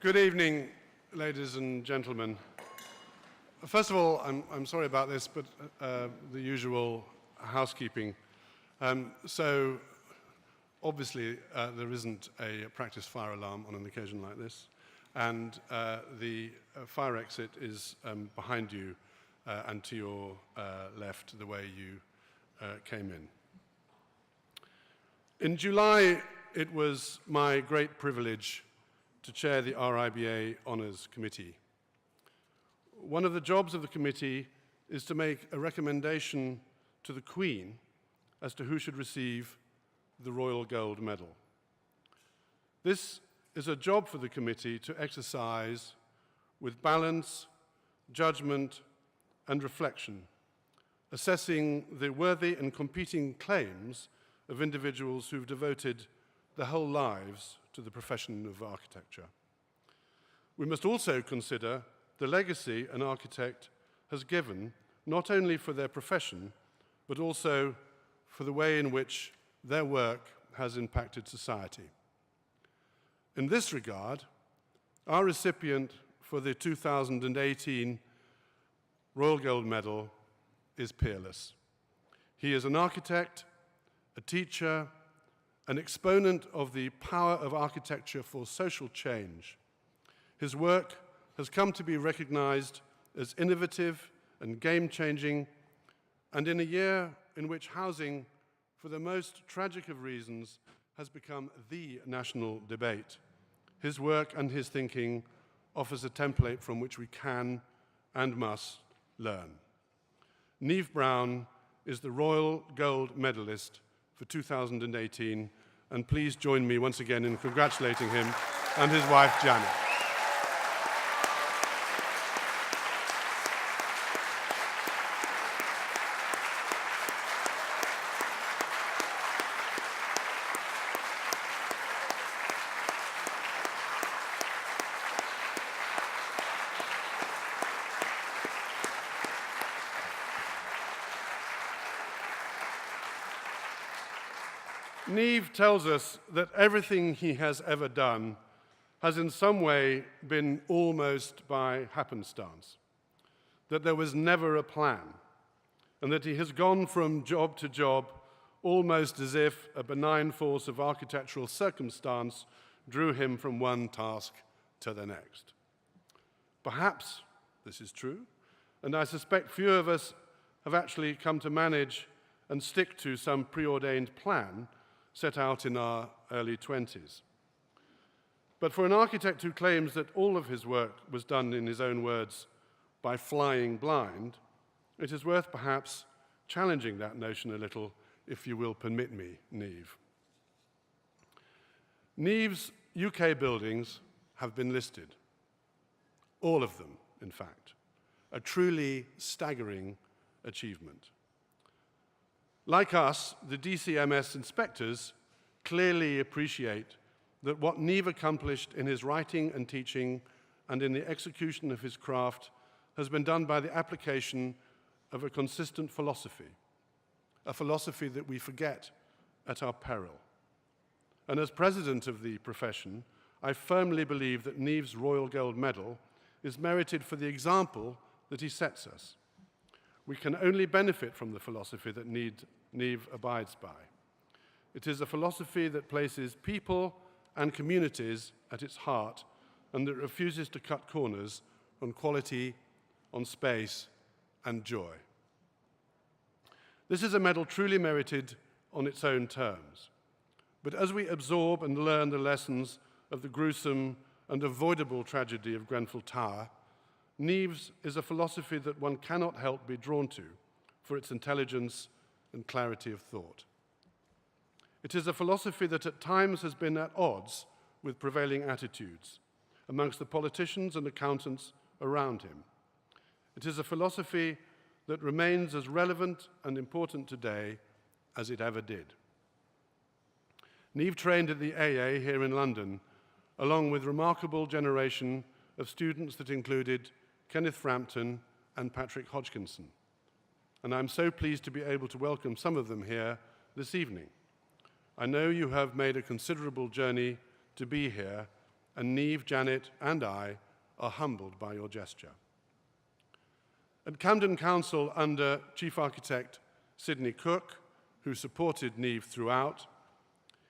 Good evening, ladies and gentlemen. First of all, I'm sorry about this, but the usual housekeeping. So, obviously, there isn't a practice fire alarm on an occasion like this, and the fire exit is behind you and to your left, the way you came in. In July, it was my great privilege to chair the RIBA Honours Committee. One of the jobs of the committee is to make a recommendation to the Queen as to who should receive the Royal Gold Medal. This is a job for the committee to exercise with balance, judgment, and reflection, assessing the worthy and competing claims of individuals who've devoted their whole lives to the profession of architecture. We must also consider the legacy an architect has given, not only for their profession, but also for the way in which their work has impacted society. In this regard, our recipient for the 2018 Royal Gold Medal is peerless. He is an architect, a teacher, an exponent of the power of architecture for social change. His work has come to be recognized as innovative and game-changing, and in a year in which housing, for the most tragic of reasons, has become the national debate. His work and his thinking offers a template from which we can and must learn. Neave Brown is the Royal Gold Medalist for 2018, and please join me once again in congratulating him and his wife, Janet. Neave tells us that everything he has ever done has in some way been almost by happenstance, that there was never a plan, and that he has gone from job to job almost as if a benign force of architectural circumstance drew him from one task to the next. Perhaps this is true, and I suspect few of us have actually come to manage and stick to some preordained plan set out in our early 20s. But for an architect who claims that all of his work was done, in his own words, by flying blind, it is worth perhaps challenging that notion a little, if you will permit me, Neave. Neave's UK buildings have been listed. All of them, in fact. A truly staggering achievement. Like us, the DCMS inspectors clearly appreciate that what Neave accomplished in his writing and teaching and in the execution of his craft has been done by the application of a consistent philosophy, a philosophy that we forget at our peril. And as president of the profession, I firmly believe that Neave's Royal Gold Medal is merited for the example that he sets us. We can only benefit from the philosophy that Neave abides by. It is a philosophy that places people and communities at its heart and that refuses to cut corners on quality, on space, and joy. This is a medal truly merited on its own terms. But as we absorb and learn the lessons of the gruesome and avoidable tragedy of Grenfell Tower, Neave's is a philosophy that one cannot help be drawn to for its intelligence and clarity of thought. It is a philosophy that at times has been at odds with prevailing attitudes amongst the politicians and accountants around him. It is a philosophy that remains as relevant and important today as it ever did. Neave trained at the AA here in London, along with a remarkable generation of students that included Kenneth Frampton and Patrick Hodgkinson. And I'm so pleased to be able to welcome some of them here this evening. I know you have made a considerable journey to be here, and Neave, Janet, and I are humbled by your gesture. At Camden Council, under Chief Architect Sidney Cook, who supported Neave throughout,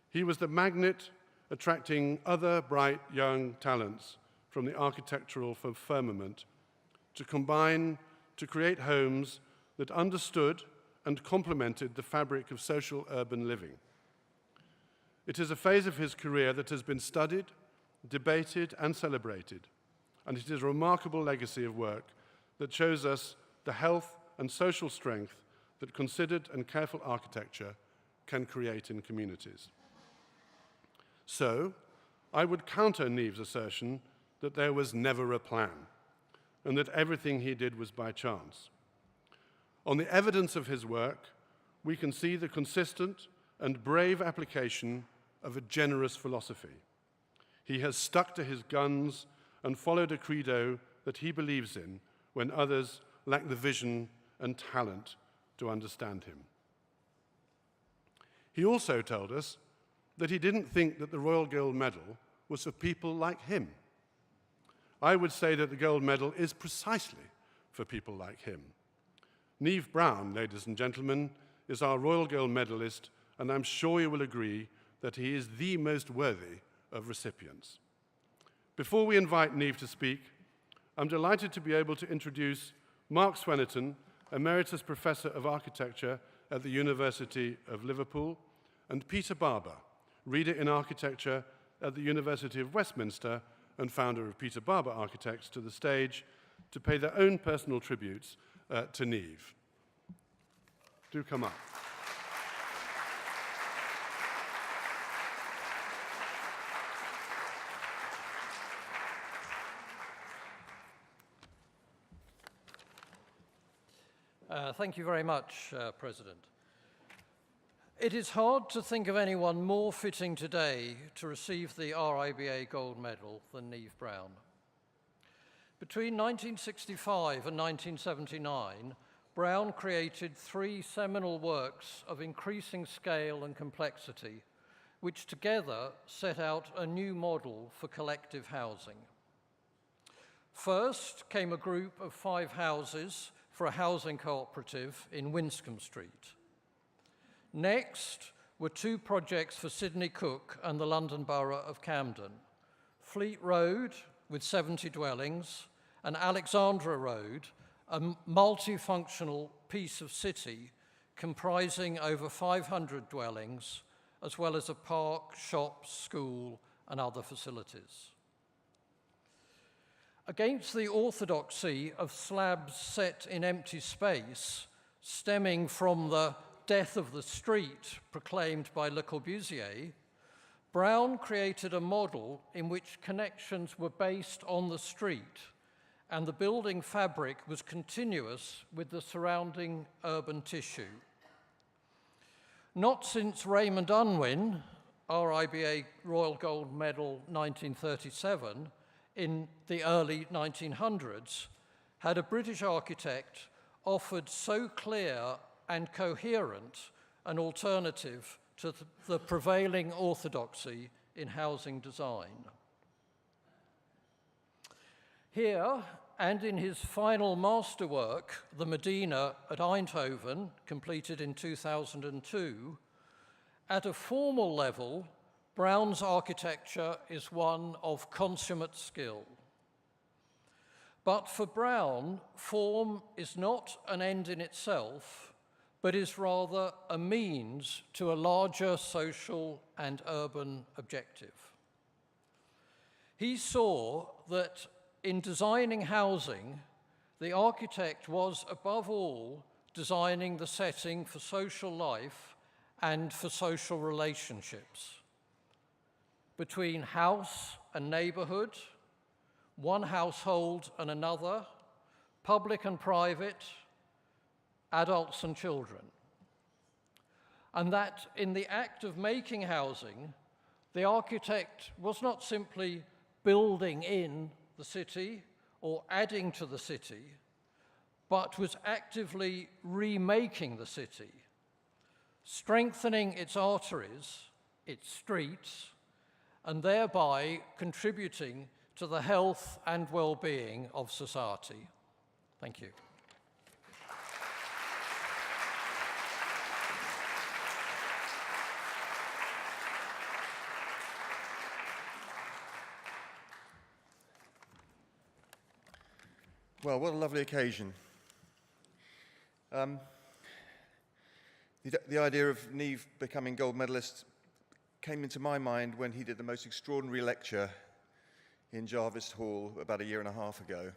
he was the magnet attracting other bright young talents from the architectural firmament to combine to create homes that understood and complemented the fabric of social urban living. It is a phase of his career that has been studied, debated, and celebrated, and it is a remarkable legacy of work that shows us the health and social strength that considered and careful architecture can create in communities. So, I would counter Neave's assertion that there was never a plan and that everything he did was by chance. On the evidence of his work, we can see the consistent and brave application of a generous philosophy. He has stuck to his guns and followed a credo that he believes in when others lack the vision and talent to understand him. He also told us that he didn't think that the Royal Gold Medal was for people like him. I would say that the Gold Medal is precisely for people like him. Neave Brown, ladies and gentlemen, is our Royal Gold Medalist, and I'm sure you will agree that he is the most worthy of recipients. Before we invite Neave to speak, I'm delighted to be able to introduce Mark Sweniton, Emeritus Professor of Architecture at the University of Liverpool, and Peter Barber, Reader in Architecture at the University of Westminster and founder of Peter Barber Architects, to the stage to pay their own personal tributes to Neave. Do come up. Thank you very much, President. It is hard to think of anyone more fitting today to receive the RIBA Gold Medal than Neave Brown. Between 1965 and 1979, Brown created 3 seminal works of increasing scale and complexity, which together set out a new model for collective housing. First came a group of 5 houses for a housing cooperative in Winscombe Street. Next were 2 projects for Sidney Cook and the London Borough of Camden: Fleet Road with 70 dwellings and Alexandra Road, a multifunctional piece of city comprising over 500 dwellings, as well as a park, shops, school, and other facilities. Against the orthodoxy of slabs set in empty space, stemming from the death of the street proclaimed by Le Corbusier, Brown created a model in which connections were based on the street and the building fabric was continuous with the surrounding urban tissue. Not since Raymond Unwin, RIBA Royal Gold Medal 1937, in the early 1900s, had a British architect offered so clear and coherent an alternative to the prevailing orthodoxy in housing design. Here, and in his final masterwork, The Medina at Eindhoven, completed in 2002, at a formal level, Brown's architecture is one of consummate skill. But for Brown, form is not an end in itself, but is rather a means to a larger social and urban objective. He saw that in designing housing, the architect was above all designing the setting for social life and for social relationships between house and neighborhood, one household and another, public and private, adults and children. And that in the act of making housing, the architect was not simply building in the city or adding to the city, but was actively remaking the city, strengthening its arteries, its streets, and thereby contributing to the health and well-being of society. Thank you. Well, what a lovely occasion. The idea of Neave becoming gold medalist came into my mind when he did the most extraordinary lecture in Jarvis Hall about a year and a half ago.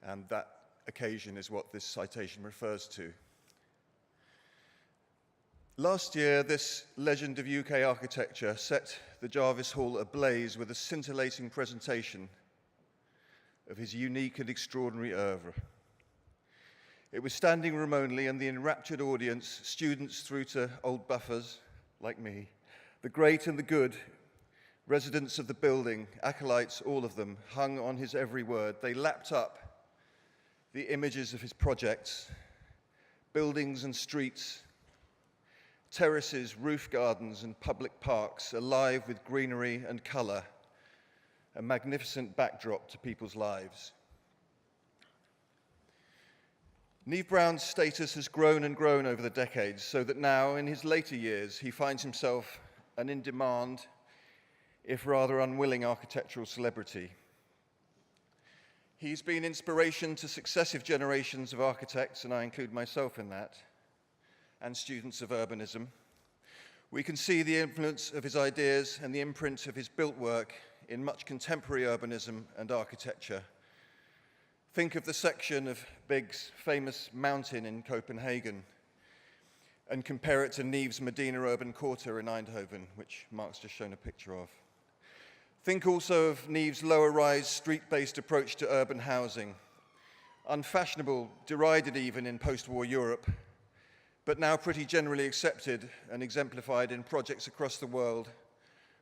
And that occasion is what this citation refers to. Last year, this legend of UK architecture set the Jarvis Hall ablaze with a scintillating presentation of his unique and extraordinary oeuvre. It was standing room only, and the enraptured audience, students through to old buffers like me, the great and the good, residents of the building, acolytes, all of them, hung on his every word. They lapped up the images of his projects, buildings and streets, terraces, roof gardens, and public parks, alive with greenery and colour, a magnificent backdrop to people's lives. Neave Brown's status has grown and grown over the decades, so that now, in his later years, he finds himself an in-demand, if rather unwilling, architectural celebrity. He's been inspiration to successive generations of architects, and I include myself in that, and students of urbanism. We can see the influence of his ideas and the imprint of his built work in much contemporary urbanism and architecture. Think of the section of Big's famous mountain in Copenhagen and compare it to Neave's Medina urban quarter in Eindhoven, which Mark's just shown a picture of. Think also of Neave's lower-rise, street-based approach to urban housing, unfashionable, derided even in post-war Europe, but now pretty generally accepted and exemplified in projects across the world,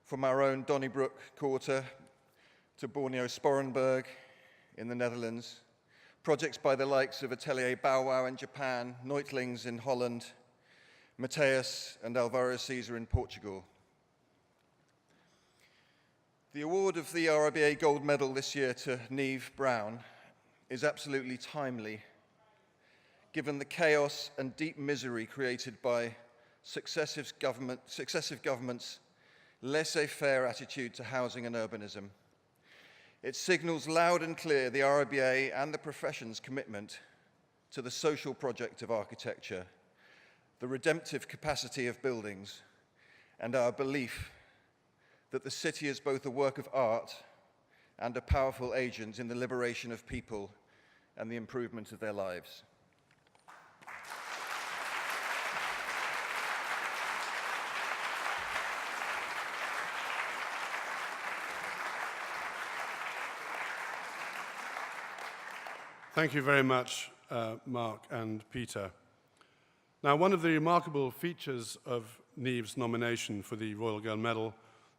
from our own Donnybrook Quarter to Borneo Sporenburg in the Netherlands, projects by the likes of Atelier Bauau in Japan, Neutlings in Holland, Mateus and Alvaro Caesar in Portugal. The award of the RIBA Gold Medal this year to Neave Brown is absolutely timely, given the chaos and deep misery created by successive governments' laissez-faire attitude to housing and urbanism. It signals loud and clear the RIBA and the profession's commitment to the social project of architecture, the redemptive capacity of buildings, and our belief that the city is both a work of art and a powerful agent in the liberation of people and the improvement of their lives. Thank you very much, Mark and Peter. Now, one of the remarkable features of Neave's nomination for the Royal Gold Medal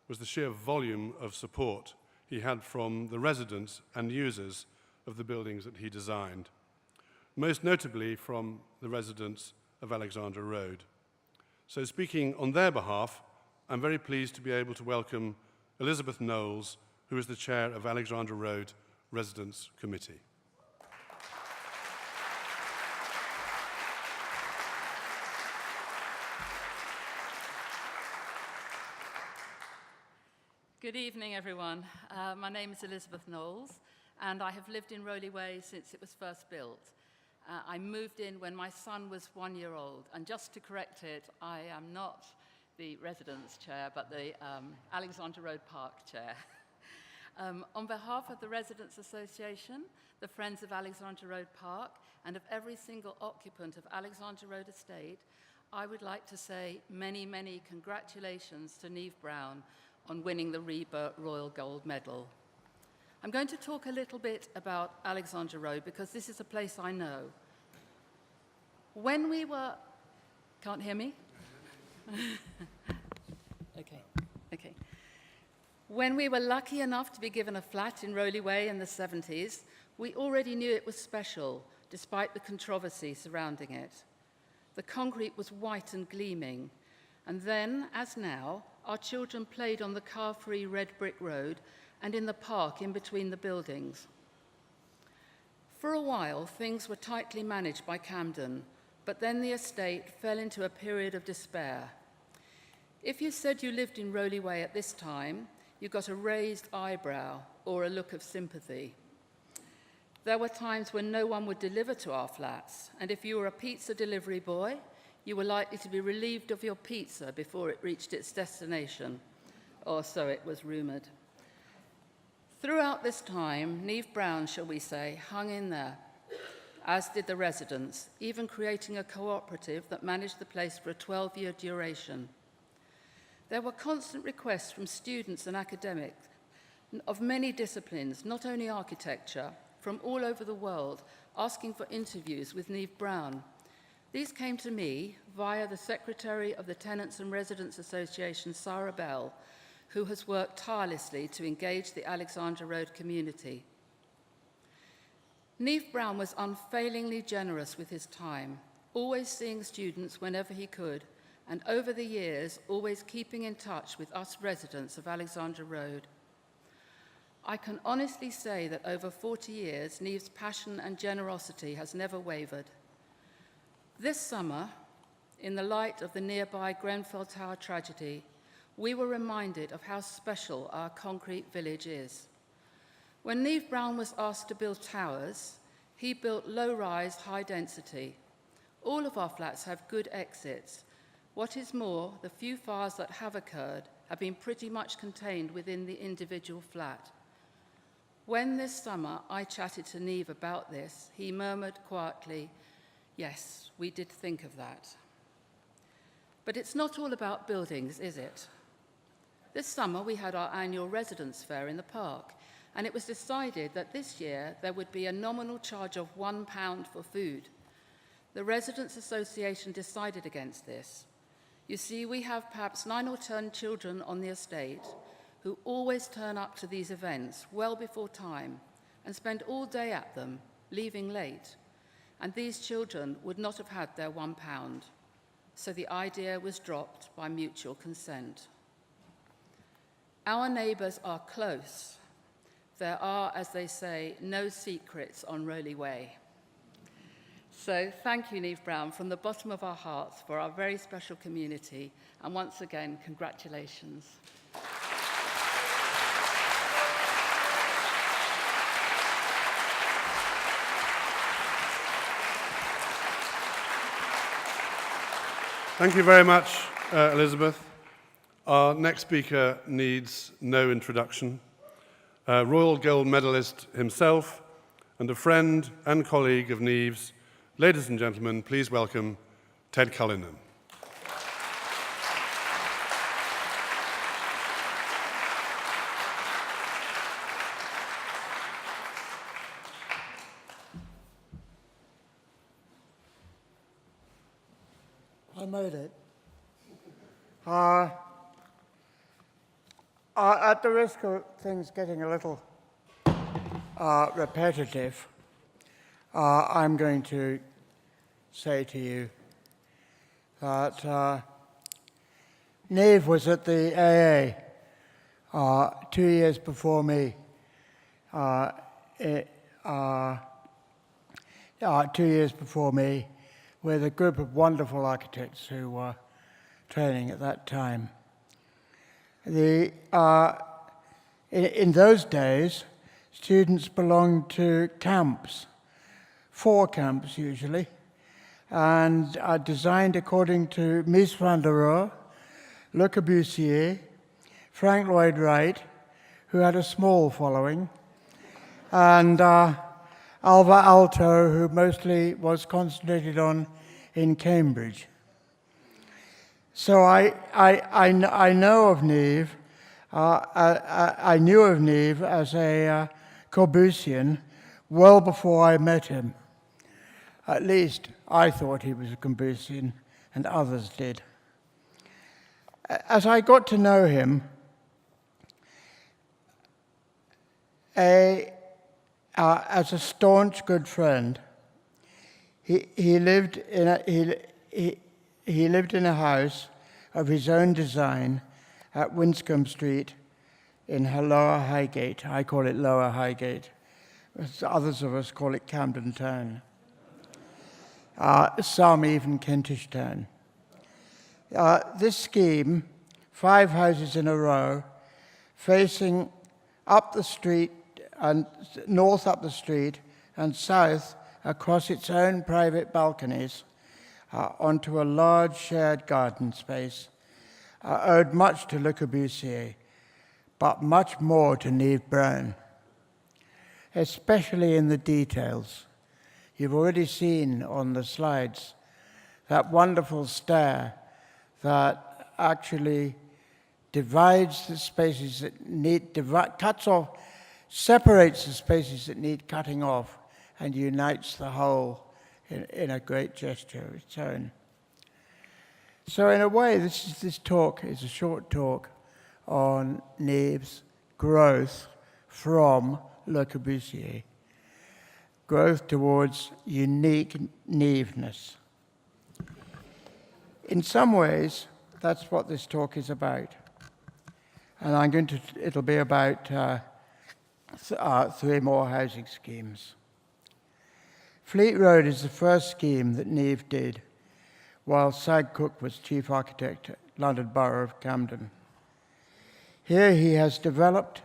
was the sheer volume of support he had from the residents and users of the buildings that he designed, most notably from the residents of Alexandra Road. So speaking on their behalf, I'm very pleased to be able to welcome Elizabeth Knowles, who is the chair of Alexandra Road Residents Committee. Good evening, everyone. My name is Elizabeth Knowles, and I have lived in Rowley Way since it was first built. I moved in when my son was 1 year old, and just to correct it, I am not the residence chair, but the Alexandra Road Park chair. On behalf of the Residents Association, the Friends of Alexandra Road Park, and of every single occupant of Alexandra Road Estate, I would like to say many, many congratulations to Neave Brown on winning the RIBA Royal Gold Medal. I'm going to talk a little bit about Alexandra Road because this is a place I know. When we were... Can't hear me? Okay. When we were lucky enough to be given a flat in Rowley Way in the 70s, we already knew it was special, despite the controversy surrounding it. The concrete was white and gleaming, And then, as now, our children played on the car-free red brick road and in the park in between the buildings. For a while, things were tightly managed by Camden, but then the estate fell into a period of despair. If you said you lived in Rowley Way at this time, you got a raised eyebrow or a look of sympathy. There were times when no one would deliver to our flats, and if you were a pizza delivery boy, you were likely to be relieved of your pizza before it reached its destination, or so it was rumoured. Throughout this time, Neave Brown, shall we say, hung in there, as did the residents, even creating a cooperative that managed the place for a 12-year duration. There were constant requests from students and academics of many disciplines, not only architecture, from all over the world, asking for interviews with Neave Brown. These came to me via the Secretary of the Tenants and Residents Association, Sarah Bell, who has worked tirelessly to engage the Alexandra Road community. Neave Brown was unfailingly generous with his time, always seeing students whenever he could, and over the years, always keeping in touch with us residents of Alexandra Road. I can honestly say that over 40 years, Neave's passion and generosity has never wavered. This summer, in the light of the nearby Grenfell Tower tragedy, we were reminded of how special our concrete village is. When Neave Brown was asked to build towers, he built low-rise, high-density. All of our flats have good exits. What is more, the few fires that have occurred have been pretty much contained within the individual flat. When this summer I chatted to Neave about this, he murmured quietly, "Yes, we did think of that." But it's not all about buildings, is it? This summer we had our annual residence fair in the park, and it was decided that this year there would be a nominal charge of £1 for food. The Residents' Association decided against this. You see, we have perhaps 9 or 10 children on the estate who always turn up to these events well before time and spend all day at them, leaving late. And these children would not have had their £1. So the idea was dropped by mutual consent. Our neighbours are close. There are, as they say, no secrets on Rowley Way. So thank you, Neave Brown, from the bottom of our hearts for our very special community. And once again, congratulations. Thank you very much, Elizabeth. Our next speaker needs no introduction. Royal Gold Medalist himself and a friend and colleague of Neave's. Ladies and gentlemen, please welcome Ted Cullinan. I made it. At the risk of things getting a little repetitive, I'm going to say to you that Neave was at the AA 2 years before me. 2 years before me, with a group of wonderful architects who were training at that time. In those days, students belonged to camps, 4 camps usually, and are designed according to Mies van der Rohe, Le Corbusier, Frank Lloyd Wright, who had a small following, and Alva Aalto, who mostly was concentrated on in Cambridge. So I know of Neave. I knew of Neave as a Corbusian well before I met him. At least I thought he was a Corbusian, and others did. As I got to know him, as a staunch good friend, he lived in a house of his own design at Winscombe Street in Lower Highgate. I call it Lower Highgate. Others of us call it Camden Town. Some even Kentish Town. This scheme, 5 houses in a row, facing up the street and north up the street and south across its own private balconies onto a large shared garden space, owed much to Le Corbusier, but much more to Neave Brown, especially in the details. You've already seen on the slides that wonderful stair that actually divides the spaces that need, cuts off, separates the spaces that need cutting off, and unites the whole in a great gesture of its own. So in a way, this talk is a short talk on Neave's growth from Le Corbusier, growth towards unique Neaveness. In some ways, that's what this talk is about. And it'll be about 3 more housing schemes. Fleet Road is the first scheme that Neave did while Sag Cook was chief architect at London Borough of Camden. Here he has developed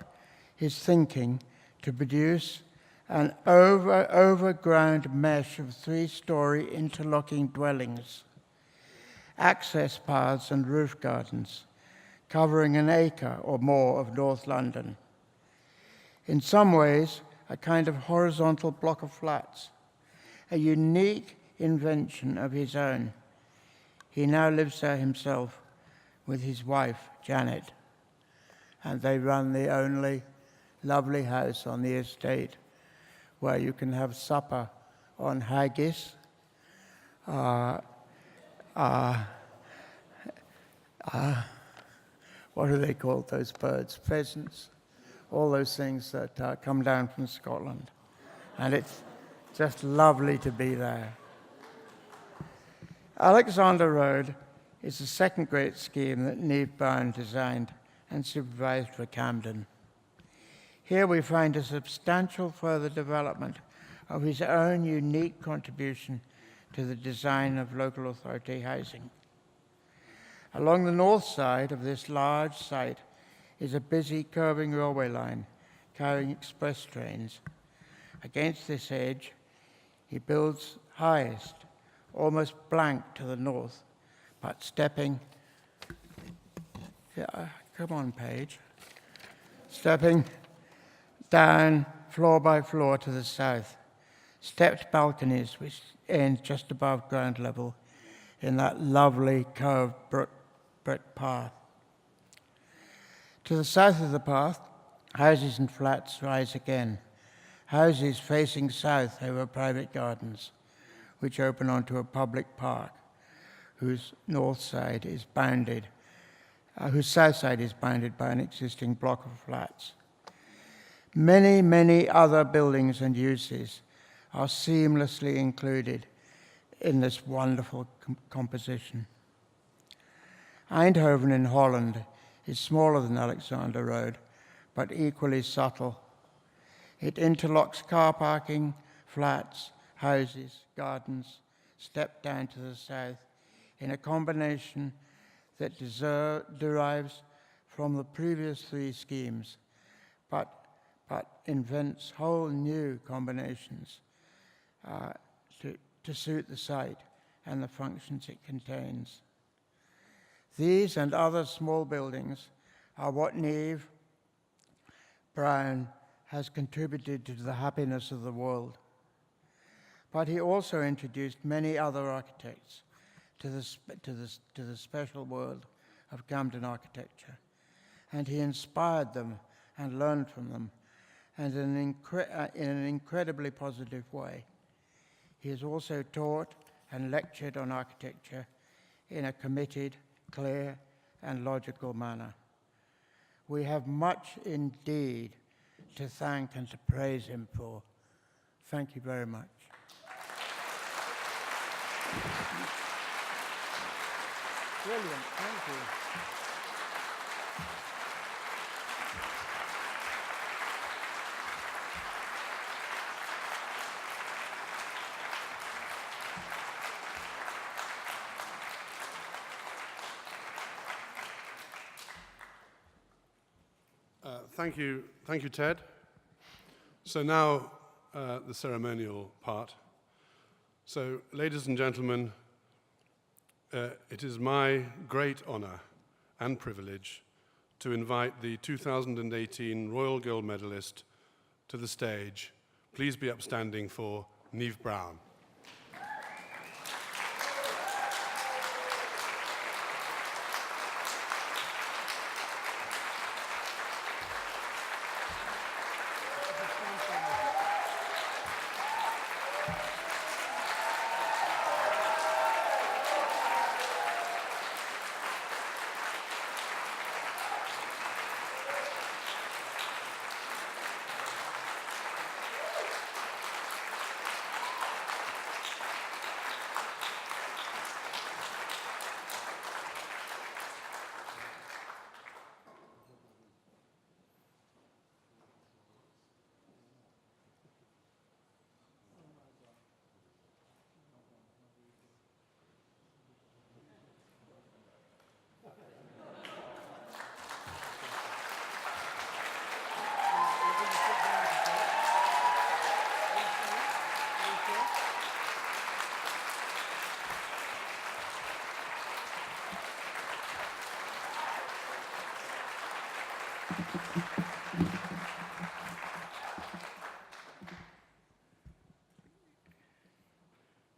his thinking to produce an overground mesh of 3-story interlocking dwellings, access paths and roof gardens, covering an acre or more of North London. In some ways, a kind of horizontal block of flats, a unique invention of his own. He now lives there himself with his wife, Janet, and they run the only lovely house on the estate where you can have supper on haggis, what are they called, those birds? Pheasants, all those things that come down from Scotland. And it's just lovely to be there. Alexandra Road is the second great scheme that Neave Brown designed and supervised for Camden. Here we find a substantial further development of his own unique contribution to the design of local authority housing. Along the north side of this large site is a busy curving railway line carrying express trains. Against this edge, he builds highest, almost blank to the north, but stepping, come on, Paige, stepping down floor by floor to the south, stepped balconies which end just above ground level in that lovely curved brick path. To the south of the path, houses and flats rise again, houses facing south over private gardens, which open onto a public park, whose south side is bounded by an existing block of flats. Many, many other buildings and uses are seamlessly included in this wonderful composition. Eindhoven in Holland is smaller than Alexandra Road, but equally subtle. It interlocks car parking, flats, houses, gardens, step down to the south, in a combination that derives from the previous 3 schemes, but invents whole new combinations to suit the site and the functions it contains. These and other small buildings are what Neave Brown has contributed to the happiness of the world. But he also introduced many other architects to the special world of Camden architecture, and he inspired them and learned from them, and in an incredibly positive way. He has also taught and lectured on architecture in a committed, clear, and logical manner. We have much indeed to thank and to praise him for. Thank you very much. Brilliant, thank you. Thank you, Ted. So now the ceremonial part. So, ladies and gentlemen, it is my great honor and privilege to invite the 2018 Royal Gold Medalist to the stage. Please be upstanding for Neave Brown.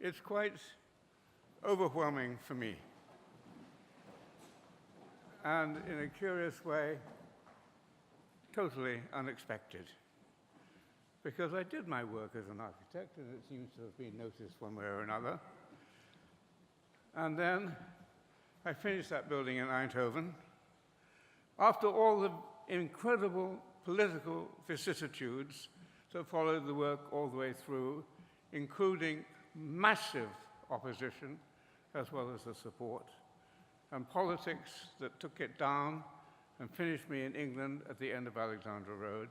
It's quite overwhelming for me, and in a curious way, totally unexpected, because I did my work as an architect, and it seems to have been noticed one way or another. And then I finished that building in Eindhoven. After all the incredible political vicissitudes that followed the work all the way through, including massive opposition as well as the support, and politics that took it down and finished me in England at the end of Alexandra Road.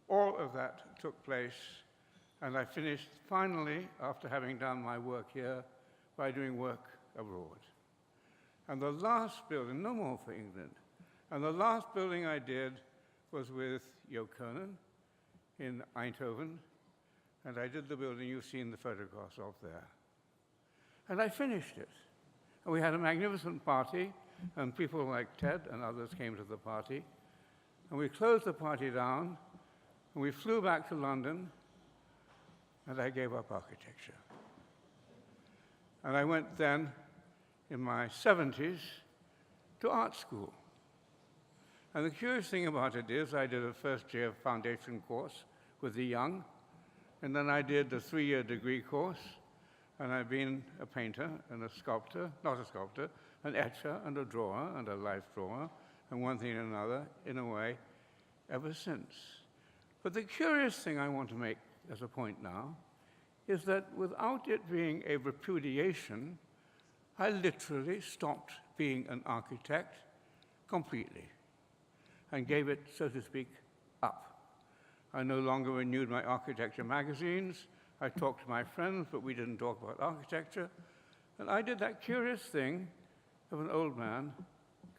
All of that took place, and I finished finally, after having done my work here, by doing work abroad. And the last building, no more for England, and the last building I did was with Jo Kernen in Eindhoven, and I did the building you've seen the photographs of there. And I finished it. And we had a magnificent party, and people like Ted and others came to the party. And we closed the party down, and we flew back to London, and I gave up architecture. And I went then, in my 70s, to art school. And the curious thing about it is I did a first-year foundation course with the young, and then I did the 3-year degree course, and I've been a painter and a sculptor, not a sculptor, an etcher and a drawer and a life drawer, and one thing and another, in a way, ever since. But the curious thing I want to make as a point now is that without it being a repudiation, I literally stopped being an architect completely and gave it, so to speak, up. I no longer renewed my architecture magazines. I talked to my friends, but we didn't talk about architecture. And I did that curious thing of an old man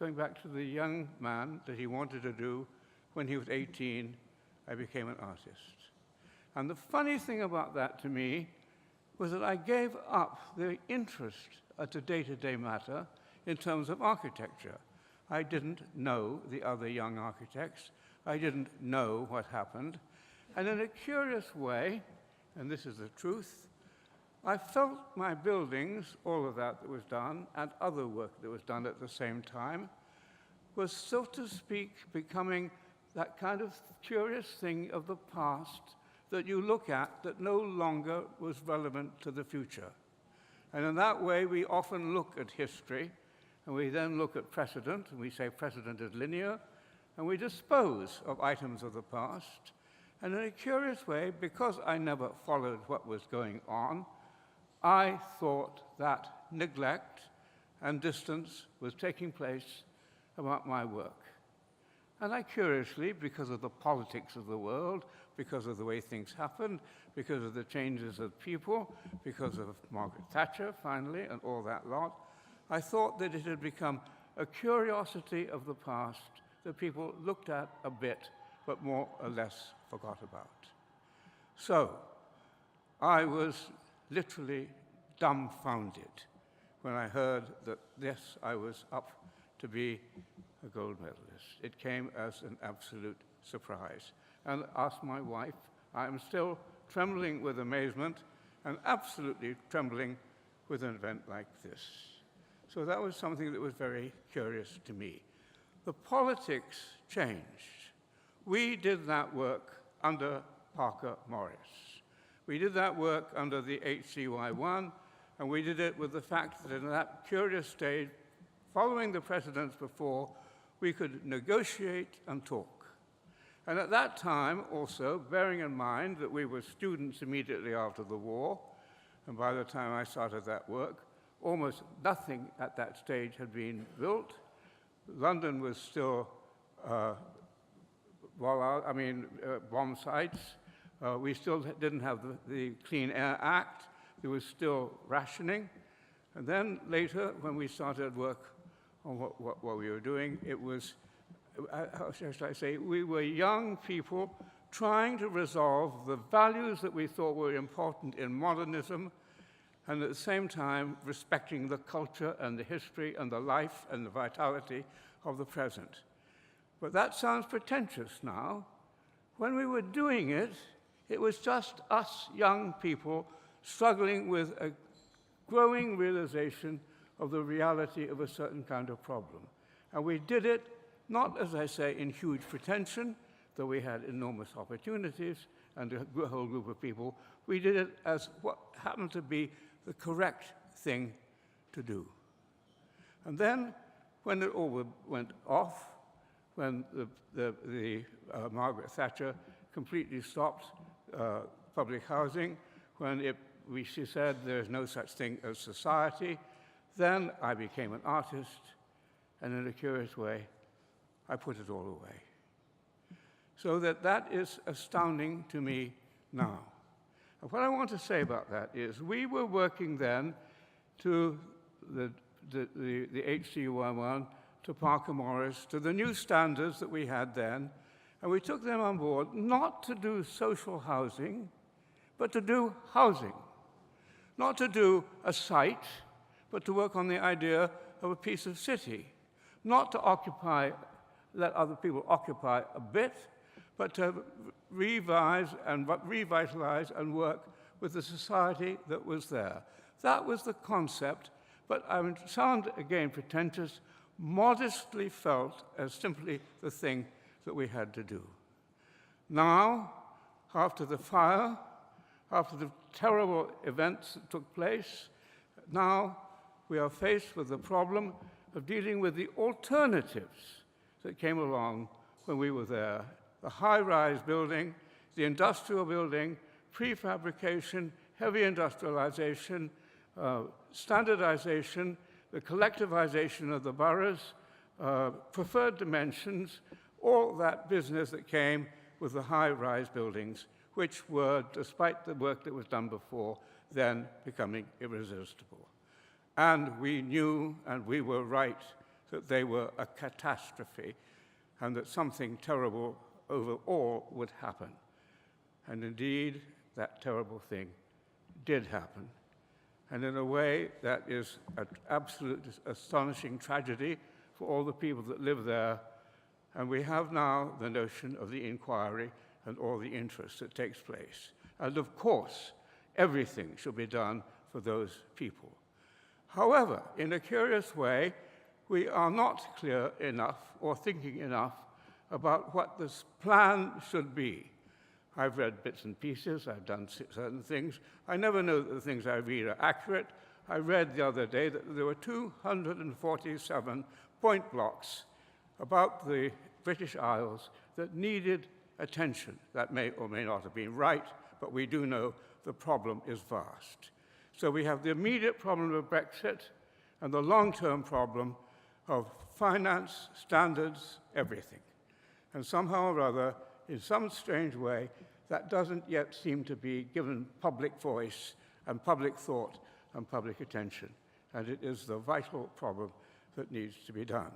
going back to the young man that he wanted to do when he was 18. I became an artist. And the funny thing about that to me was that I gave up the interest at the day-to-day matter in terms of architecture. I didn't know the other young architects. I didn't know what happened. And in a curious way, and this is the truth, I felt my buildings, all of that was done, and other work that was done at the same time, was, so to speak, becoming that kind of curious thing of the past that you look at that no longer was relevant to the future. And in that way, we often look at history, and we then look at precedent, and we say precedent is linear, and we dispose of items of the past. And in a curious way, because I never followed what was going on, I thought that neglect and distance was taking place about my work. And I curiously, because of the politics of the world, because of the way things happened, because of the changes of people, because of Margaret Thatcher, finally, and all that lot, I thought that it had become a curiosity of the past that people looked at a bit, but more or less forgot about. So, I was literally dumbfounded when I heard that, yes, I was up to be a gold medalist. It came as an absolute surprise. And asked my wife, I am still trembling with amazement and absolutely trembling with an event like this. So that was something that was very curious to me. The politics changed. We did that work under Parker Morris. We did that work under the HCY1, and we did it with the fact that in that curious stage, following the precedents before, we could negotiate and talk. And at that time, also, bearing in mind that we were students immediately after the war, and by the time I started that work, almost nothing at that stage had been built. London was still bomb sites. We still didn't have the Clean Air Act. There was still rationing. And then later, when we started work on what we were doing, it was, how should I say, we were young people trying to resolve the values that we thought were important in modernism, and at the same time respecting the culture and the history and the life and the vitality of the present. But that sounds pretentious now. When we were doing it, it was just us young people struggling with a growing realization of the reality of a certain kind of problem. And we did it, not, as I say, in huge pretension, though we had enormous opportunities and a whole group of people. We did it as what happened to be the correct thing to do. And then, when it all went off, when Margaret Thatcher completely stopped public housing, when she said there is no such thing as society, then I became an artist, and in a curious way, I put it all away. So that is astounding to me now. And what I want to say about that is we were working then to the HCY1, to Parker Morris, to the new standards that we had then, and we took them on board not to do social housing, but to do housing. Not to do a site, but to work on the idea of a piece of city. Not to let other people occupy a bit, but to revise and revitalize and work with the society that was there. That was the concept, but I would sound again pretentious, modestly felt as simply the thing that we had to do. Now, after the fire, after the terrible events that took place, now we are faced with the problem of dealing with the alternatives that came along when we were there. The high-rise building, the industrial building, prefabrication, heavy industrialization, standardization, the collectivization of the boroughs, preferred dimensions, all that business that came with the high-rise buildings, which were, despite the work that was done before, then becoming irresistible. And we knew, and we were right, that they were a catastrophe and that something terrible overall would happen. And indeed, that terrible thing did happen. And in a way, that is an absolute astonishing tragedy for all the people that live there. And we have now the notion of the inquiry and all the interest that takes place. And of course, everything should be done for those people. However, in a curious way, we are not clear enough or thinking enough about what this plan should be. I've read bits and pieces, I've done certain things. I never know that the things I read are accurate. I read the other day that there were 247 point blocks about the British Isles that needed attention. That may or may not have been right, but we do know the problem is vast. So we have the immediate problem of Brexit, and the long-term problem of finance, standards, everything. And somehow or other, in some strange way, that doesn't yet seem to be given public voice and public thought and public attention. And it is the vital problem that needs to be done.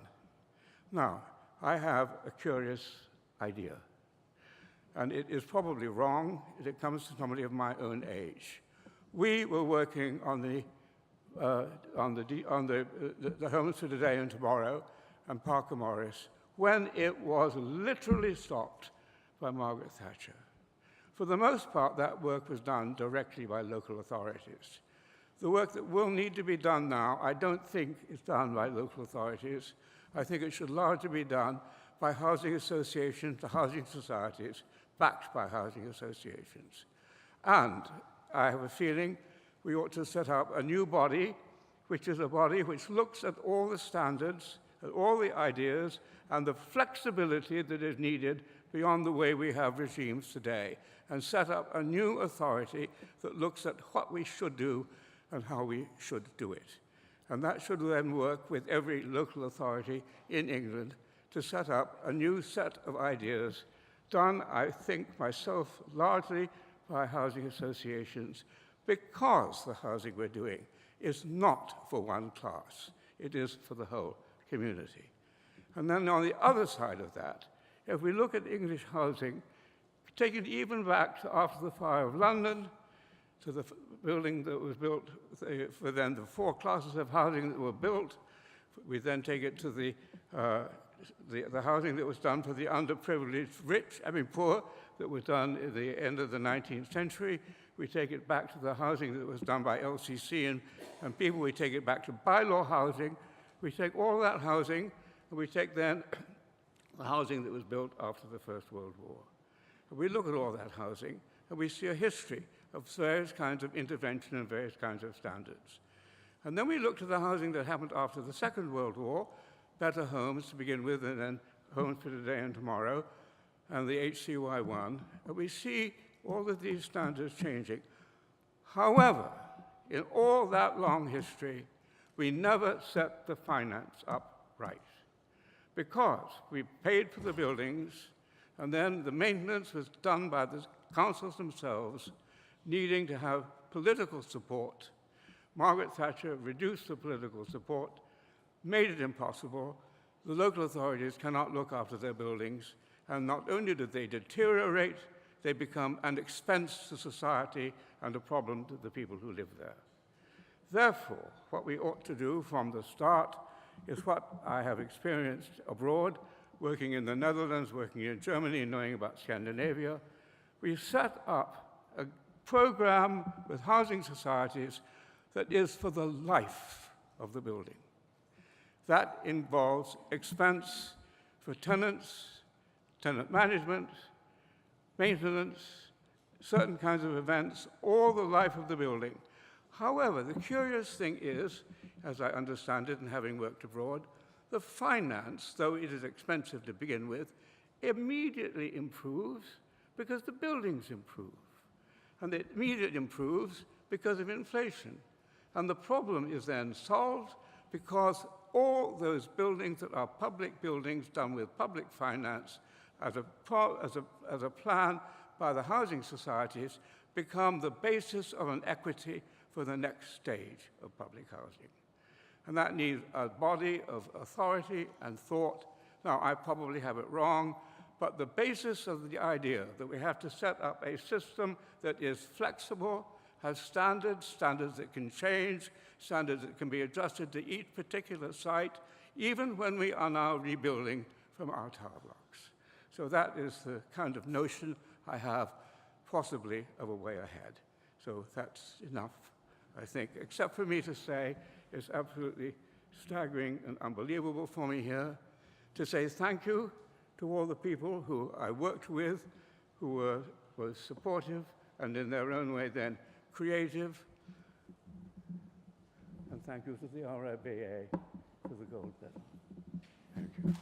Now, I have a curious idea. And it is probably wrong if it comes to somebody of my own age. We were working on the Homes for Today and Tomorrow and Parker Morris when it was literally stopped by Margaret Thatcher. For the most part, that work was done directly by local authorities. The work that will need to be done now, I don't think is done by local authorities. I think it should largely be done by housing associations, the housing societies, backed by housing associations. And I have a feeling we ought to set up a new body, which is a body which looks at all the standards, at all the ideas, and the flexibility that is needed beyond the way we have regimes today, and set up a new authority that looks at what we should do and how we should do it. And that should then work with every local authority in England to set up a new set of ideas done, I think, myself, largely by housing associations, because the housing we're doing is not for one class. It is for the whole community. And then on the other side of that, if we look at English housing, take it even back to after the fire of London, to the building that was built for then the 4 classes of housing that were built. We then take it to the housing that was done for the underprivileged poor, that was done at the end of the 19th century. We take it back to the housing that was done by LCC and people. We take it back to bylaw housing. We take all that housing, and we take then the housing that was built after the First World War. And we look at all that housing, and we see a history of various kinds of intervention and various kinds of standards. And then we look to the housing that happened after the Second World War, better homes to begin with, and then Homes for Today and Tomorrow, and the HCY1, and we see all of these standards changing. However, in all that long history, we never set the finance up right, because we paid for the buildings, and then the maintenance was done by the councils themselves, needing to have political support. Margaret Thatcher reduced the political support, made it impossible. The local authorities cannot look after their buildings, and not only do they deteriorate, they become an expense to society and a problem to the people who live there. Therefore, what we ought to do from the start is what I have experienced abroad, working in the Netherlands, working in Germany, knowing about Scandinavia. We set up a program with housing societies that is for the life of the building. That involves expense for tenants, tenant management, maintenance, certain kinds of events, all the life of the building. However, the curious thing is, as I understand it and having worked abroad, the finance, though it is expensive to begin with, immediately improves because the buildings improve. And it immediately improves because of inflation. And the problem is then solved because all those buildings that are public buildings done with public finance as a plan by the housing societies become the basis of an equity for the next stage of public housing. And that needs a body of authority and thought. Now, I probably have it wrong, but the basis of the idea that we have to set up a system that is flexible, has standards that can change, standards that can be adjusted to each particular site, even when we are now rebuilding from our tower blocks. So that is the kind of notion I have, possibly, of a way ahead. So that's enough, I think, except for me to say it's absolutely staggering and unbelievable for me here to say thank you to all the people who I worked with, who were supportive and in their own way then creative. And thank you to the RIBA for the gold medal. Thank you.